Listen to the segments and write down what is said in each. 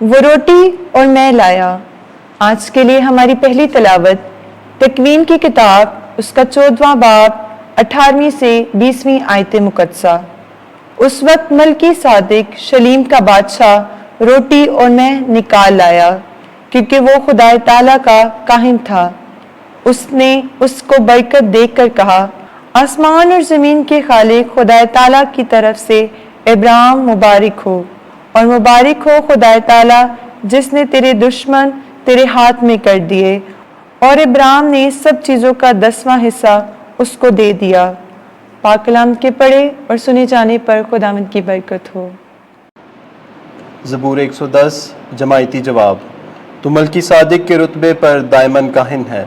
وہ روٹی اور میں لایا۔ آج کے لیے ہماری پہلی تلاوت تکوین کی کتاب اس کا 14واں باب 18ویں سے 20ویں آیت مقدسہ۔ اس وقت ملکی صادق شلیم کا بادشاہ روٹی اور میں نکال لایا، کیونکہ وہ خدا تعالیٰ کا کاہن تھا۔ اس نے اس کو برکت دیکھ کر کہا، آسمان اور زمین کے خالق خدا تعالیٰ کی طرف سے ابراہیم مبارک ہو، اور مبارک ہو خدا تعالیٰ جس نے تیرے دشمن تیرے ہاتھ میں کر دیے۔ اور ابراہیم نے سب چیزوں کا 10واں حصہ اس کو دے دیا۔ پاک کلام کے پڑھے اور سنے جانے پر خداوند کی برکت ہو۔ زبور 110 جماعتی جواب۔ تو ملکی صادق کے رتبے پر دائماً کاہن ہے۔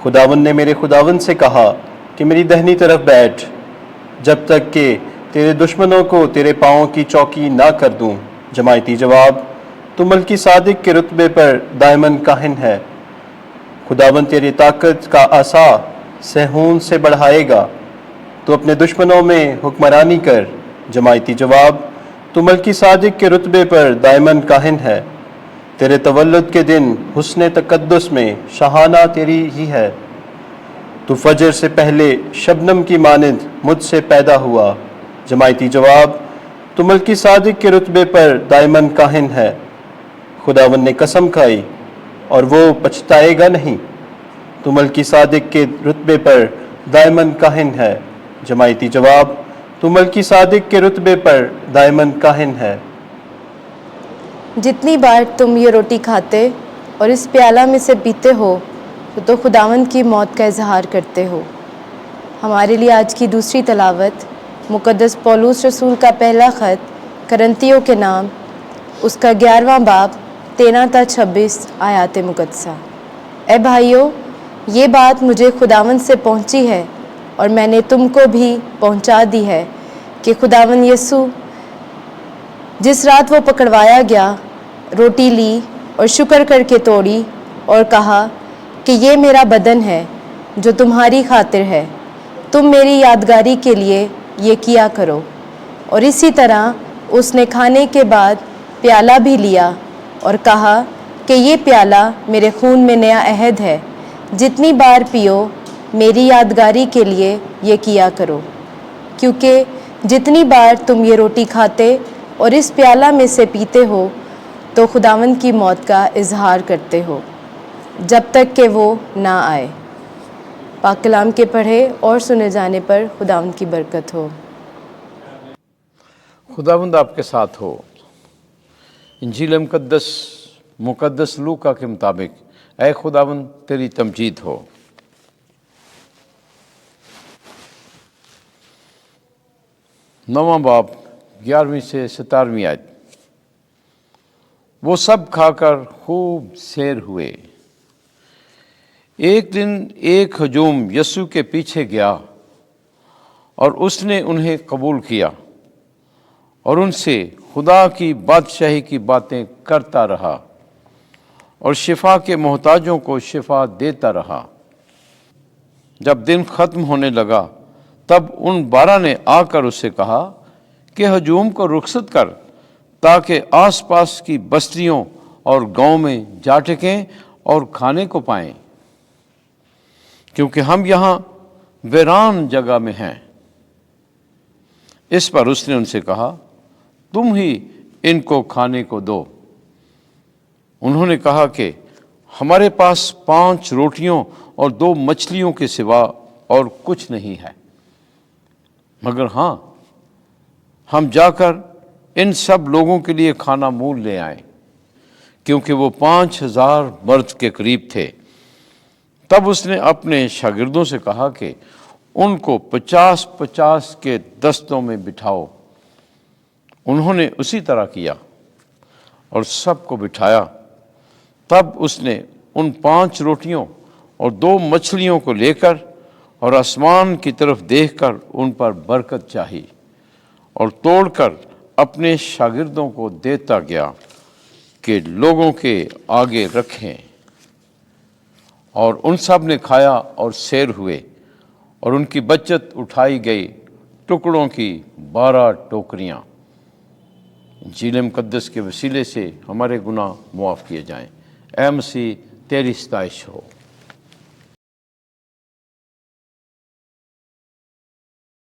خداوند نے میرے خداوند سے کہا کہ میری دہنی طرف بیٹھ، جب تک کہ تیرے دشمنوں کو تیرے پاؤں کی چوکی نہ کر دوں۔ جماعتی جواب۔ تو ملکی صادق کے رتبے پر دائماً کاہن ہے۔ خداوند تیری طاقت کا عصا سہون سے بڑھائے گا، تو اپنے دشمنوں میں حکمرانی کر۔ جماعتی جواب۔ تو ملکی صادق کے رتبے پر دائماً کاہن ہے۔ تیرے تولد کے دن حسن تقدس میں شاہانہ تیری ہی ہے۔ تو فجر سے پہلے شبنم کی مانند مجھ سے پیدا ہوا۔ جماعتی جواب۔ تو ملکی صادق کے رتبے پر دائماً کاہن ہے۔ خداوند نے قسم کھائی اور وہ پچھتائے گا نہیں۔ تو ملکی صادق کے رتبے پر دائماً کاہن ہے۔ جماعتی جواب۔ تو ملکی صادق کے رتبے پر دائماً کاہن ہے۔ جتنی بار تم یہ روٹی کھاتے اور اس پیالہ میں سے پیتے ہو تو خداوند کی موت کا اظہار کرتے ہو۔ ہمارے لیے آج کی دوسری تلاوت مقدس پولس رسول کا پہلا خط کرنتیوں کے نام، اس کا 11واں باب 13 تا 26 آیات مقدسہ۔ اے بھائیو، یہ بات مجھے خداوند سے پہنچی ہے اور میں نے تم کو بھی پہنچا دی ہے کہ خداوند یسوع جس رات وہ پکڑوایا گیا، روٹی لی اور شکر کر کے توڑی اور کہا کہ یہ میرا بدن ہے جو تمہاری خاطر ہے، تم میری یادگاری کے لیے یہ کیا کرو۔ اور اسی طرح اس نے کھانے کے بعد پیالہ بھی لیا اور کہا کہ یہ پیالہ میرے خون میں نیا عہد ہے، جتنی بار پیو میری یادگاری کے لیے یہ کیا کرو۔ کیونکہ جتنی بار تم یہ روٹی کھاتے اور اس پیالہ میں سے پیتے ہو تو خداوند کی موت کا اظہار کرتے ہو جب تک کہ وہ نہ آئے۔ پاک کلام کے پڑھے اور سنے جانے پر خداوند کی برکت ہو۔ خداوند آپ کے ساتھ ہو۔ انجیل مقدس لوکا کے مطابق اے خداوند تیری تمجید ہو۔ نواں باب 11ویں سے 17ویں آیت۔ وہ سب کھا کر خوب سیر ہوئے۔ ایک دن ایک ہجوم یسوع کے پیچھے گیا اور اس نے انہیں قبول کیا اور ان سے خدا کی بادشاہی کی باتیں کرتا رہا اور شفا کے محتاجوں کو شفا دیتا رہا۔ جب دن ختم ہونے لگا تب ان 12 نے آ کر اس سے کہا کہ ہجوم کو رخصت کر تاکہ آس پاس کی بستیوں اور گاؤں میں جا ٹکیں اور کھانے کو پائیں، کیونکہ ہم یہاں ویران جگہ میں ہیں۔ اس پر اس نے ان سے کہا، تم ہی ان کو کھانے کو دو۔ انہوں نے کہا کہ ہمارے پاس 5 روٹیوں اور 2 مچھلیوں کے سوا اور کچھ نہیں ہے، مگر ہاں ہم جا کر ان سب لوگوں کے لیے کھانا مول لے آئیں، کیونکہ وہ 5000 مرد کے قریب تھے۔ تب اس نے اپنے شاگردوں سے کہا کہ ان کو 50-50 کے دستوں میں بٹھاؤ۔ انہوں نے اسی طرح کیا اور سب کو بٹھایا۔ تب اس نے ان 5 روٹیوں اور 2 مچھلیوں کو لے کر اور آسمان کی طرف دیکھ کر ان پر برکت چاہی اور توڑ کر اپنے شاگردوں کو دیتا گیا کہ لوگوں کے آگے رکھیں، اور ان سب نے کھایا اور سیر ہوئے، اور ان کی بچت اٹھائی گئی ٹکڑوں کی 12 ٹوکریاں۔ انجیل مقدس کے وسیلے سے ہمارے گناہ معاف کیے جائیں۔ اے مسیح تیری ستائش ہو۔